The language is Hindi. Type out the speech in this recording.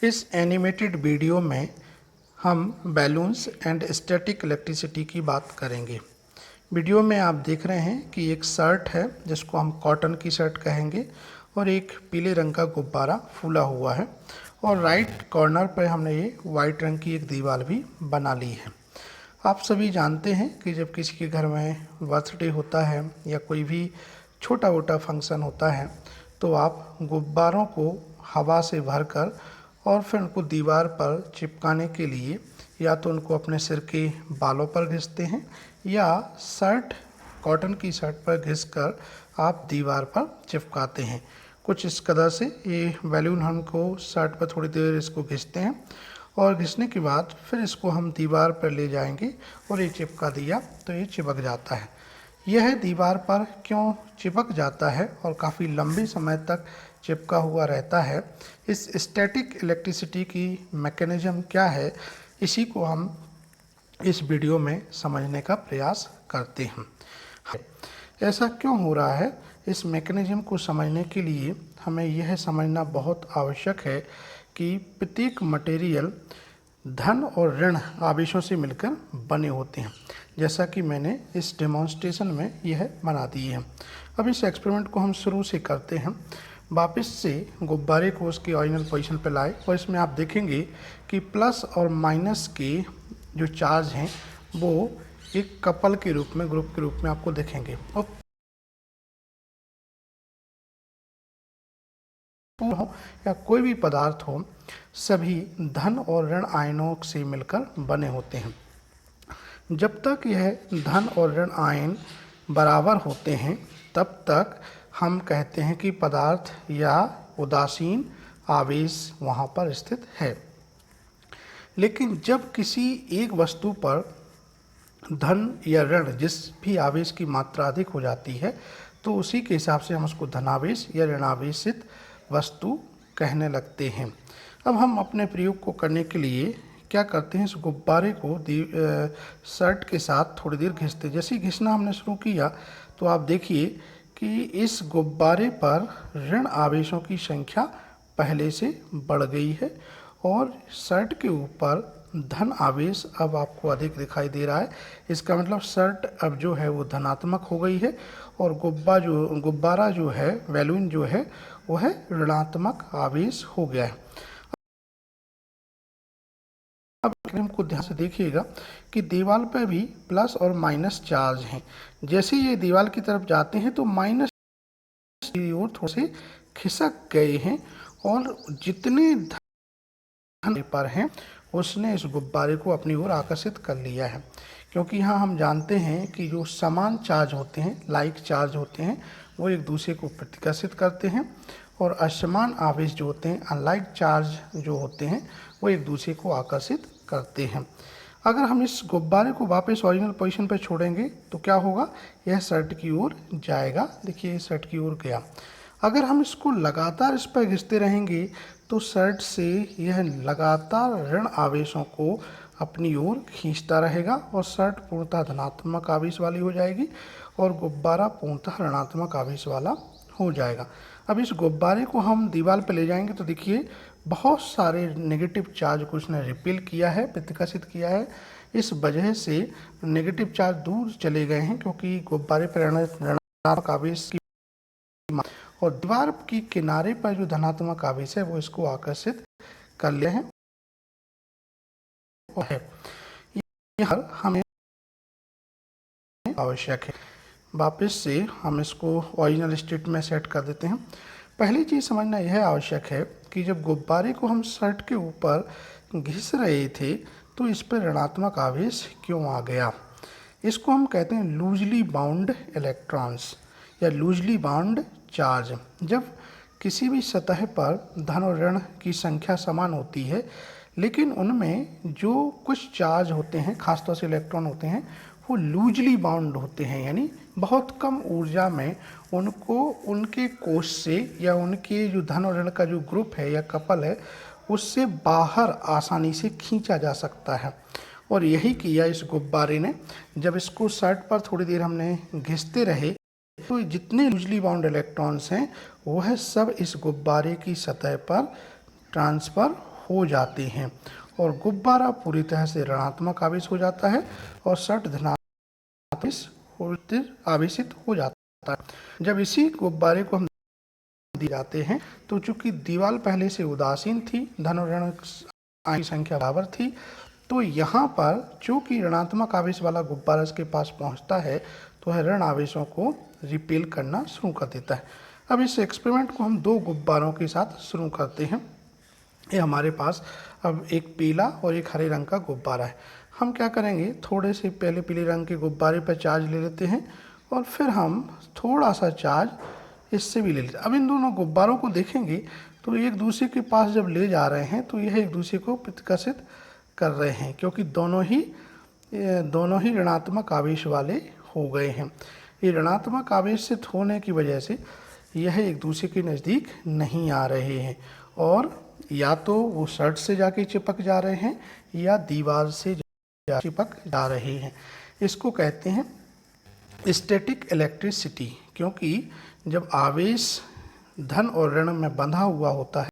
इस एनिमेटेड वीडियो में हम बैलून्स एंड स्टैटिक इलेक्ट्रिसिटी की बात करेंगे। वीडियो में आप देख रहे हैं कि एक शर्ट है जिसको हम कॉटन की शर्ट कहेंगे और एक पीले रंग का गुब्बारा फूला हुआ है और राइट कॉर्नर पर हमने ये वाइट रंग की एक दीवार भी बना ली है। आप सभी जानते हैं कि जब किसी के घर में बर्थडे होता है या कोई भी छोटा मोटा फंक्शन होता है तो आप गुब्बारों को हवा से भरकर और फिर उनको दीवार पर चिपकाने के लिए या तो उनको अपने सिर के बालों पर घिसते हैं या शर्ट कॉटन की शर्ट पर घिसकर आप दीवार पर चिपकाते हैं। कुछ इस कदर से ये बैलून हमको शर्ट पर थोड़ी देर इसको घिसते हैं और घिसने के बाद फिर इसको हम दीवार पर ले जाएंगे और ये चिपका दिया तो ये चिपक जाता है। यह दीवार पर क्यों चिपक जाता है और काफ़ी लंबे समय तक चिपका हुआ रहता है, इस स्टैटिक इलेक्ट्रिसिटी की मैकेनिज्म क्या है, इसी को हम इस वीडियो में समझने का प्रयास करते हैं। ऐसा क्यों हो रहा है, इस मैकेनिज्म को समझने के लिए हमें यह समझना बहुत आवश्यक है कि प्रत्येक मटेरियल धन और ऋण आवेशों से मिलकर बने होते हैं, जैसा कि मैंने इस डेमोन्स्ट्रेशन में यह बना दिए हैं। अब इस एक्सपेरिमेंट को हम शुरू से करते हैं। वापस से गुब्बारे को उसकी ओरिजिनल पोजीशन पर लाए और इसमें आप देखेंगे कि प्लस और माइनस के जो चार्ज हैं वो एक कपल के रूप में, ग्रुप के रूप में आपको दिखेंगे और हो या कोई भी पदार्थ हो, सभी धन और ऋण आयनों से मिलकर बने होते हैं। जब तक यह धन और ऋण आयन बराबर होते हैं तब तक हम कहते हैं कि पदार्थ या उदासीन आवेश वहाँ पर स्थित है। लेकिन जब किसी एक वस्तु पर धन या ऋण जिस भी आवेश की मात्रा अधिक हो जाती है तो उसी के हिसाब से हम उसको धनावेश या ऋणावेशित वस्तु कहने लगते हैं। अब हम अपने प्रयोग को करने के लिए क्या करते हैं, इस गुब्बारे को शर्ट के साथ थोड़ी देर घिसते। जैसे ही घिसना हमने शुरू किया तो आप देखिए कि इस गुब्बारे पर ऋण आवेशों की संख्या पहले से बढ़ गई है और शर्ट के ऊपर धन आवेश अब आपको अधिक दिखाई दे रहा है। इसका मतलब शर्ट अब जो है वो धनात्मक हो गई है और गुब्बारा जो है, बैलून जो है, वह ऋणात्मक आवेश हो गया है। अब हमको ध्यान से देखिएगा कि दीवार पर भी प्लस और माइनस चार्ज हैं। जैसे ये दीवार की तरफ जाते हैं तो माइनस की ओर थोड़े से खिसक गए हैं और जितने धन पर हैं उसने इस गुब्बारे को अपनी ओर आकर्षित कर लिया है। क्योंकि यहाँ हम जानते हैं कि जो समान चार्ज होते हैं, लाइक चार्ज होते हैं, वो एक दूसरे को प्रतिकर्षित करते हैं और असमान आवेश जो होते हैं, अनलाइक चार्ज जो होते हैं, वो एक दूसरे को आकर्षित करते हैं। अगर हम इस गुब्बारे को वापस ओरिजिनल पोजीशन पर छोड़ेंगे तो क्या होगा, यह शर्ट की ओर जाएगा। देखिए शर्ट की ओर गया। अगर हम इसको लगातार इस पर घिसते रहेंगे तो शर्ट से यह लगातार ऋण आवेशों को अपनी ओर खींचता रहेगा और शर्ट पूर्णतः धनात्मक आवेश वाली हो जाएगी और गुब्बारा पूर्णतः ऋणात्मक आवेश वाला हो जाएगा। अब इस गुब्बारे को हम दीवार पर ले जाएंगे तो देखिए बहुत सारे नेगेटिव चार्ज को उसने रिपेल किया है, प्रतिकर्षित किया है। इस वजह से नेगेटिव चार्ज दूर चले गए हैं क्योंकि गुब्बारे पर ऋणात्मक आवेश की और दीवार की किनारे पर जो धनात्मक आवेश है वो इसको आकर्षित कर ले हैं। यह हमें आवश्यक है। वापस से हम इसको ओरिजिनल स्टेट में सेट कर देते हैं। पहली चीज़ समझना यह आवश्यक है कि जब गुब्बारे को हम शर्ट के ऊपर घिस रहे थे तो इस पर ऋणात्मक आवेश क्यों आ गया। इसको हम कहते हैं लूजली बाउंड इलेक्ट्रॉन्स या लूजली बाउंड चार्ज। जब किसी भी सतह पर धन और ऋण की संख्या समान होती है लेकिन उनमें जो कुछ चार्ज होते हैं, खासतौर से इलेक्ट्रॉन होते हैं, वो लूजली बाउंड होते हैं, यानी बहुत कम ऊर्जा में उनको उनके कोश से या उनके जो धन और ऋण का जो ग्रुप है या कपल है उससे बाहर आसानी से खींचा जा सकता है। और यही किया इस गुब्बारे ने। जब इसको शर्ट पर थोड़ी देर हमने घिसते रहे तो जितने लूजली बाउंड इलेक्ट्रॉन्स हैं वह सब इस गुब्बारे की सतह पर ट्रांसफ़र हो जाते हैं और गुब्बारा पूरी तरह से ऋणात्मक आवेश हो जाता है और शर्ट धनात्मक आवेशित हो जाता है। जब इसी गुब्बारे को हम दिए जाते हैं तो चूंकि दीवार पहले से उदासीन थी, धन और ऋण की संख्या बराबर थी, तो यहाँ पर चूंकि ऋणात्मक आवेश वाला गुब्बारा इसके पास पहुँचता है तो वह ऋण आवेशों को रिपेल करना शुरू कर देता है। अब इस एक्सपेरिमेंट को हम दो गुब्बारों के साथ शुरू करते हैं। ये हमारे पास अब एक पीला और एक हरे रंग का गुब्बारा है। हम क्या करेंगे, थोड़े से पहले पीले रंग के गुब्बारे पर चार्ज ले लेते हैं और फिर हम थोड़ा सा चार्ज इससे भी ले लेते हैं। अब इन दोनों गुब्बारों को देखेंगे तो एक दूसरे के पास जब ले जा रहे हैं तो यह एक दूसरे को प्रतिकर्षित कर रहे हैं, क्योंकि दोनों ही ऋणात्मक आवेश वाले हो गए हैं। ये ऋणात्मक आवेशित होने की वजह से यह एक दूसरे के नज़दीक नहीं आ रहे हैं और या तो वो शर्ट से जाके चिपक जा रहे हैं या दीवार से चिपक जा रहे हैं। इसको कहते हैं स्टैटिक इलेक्ट्रिसिटी, क्योंकि जब आवेश धन और ऋण में बंधा हुआ होता है